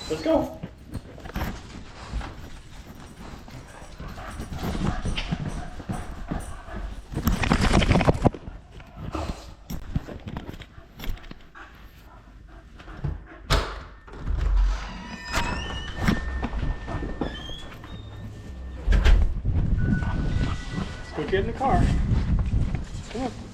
Let's go. Let's go get in the car. Come on.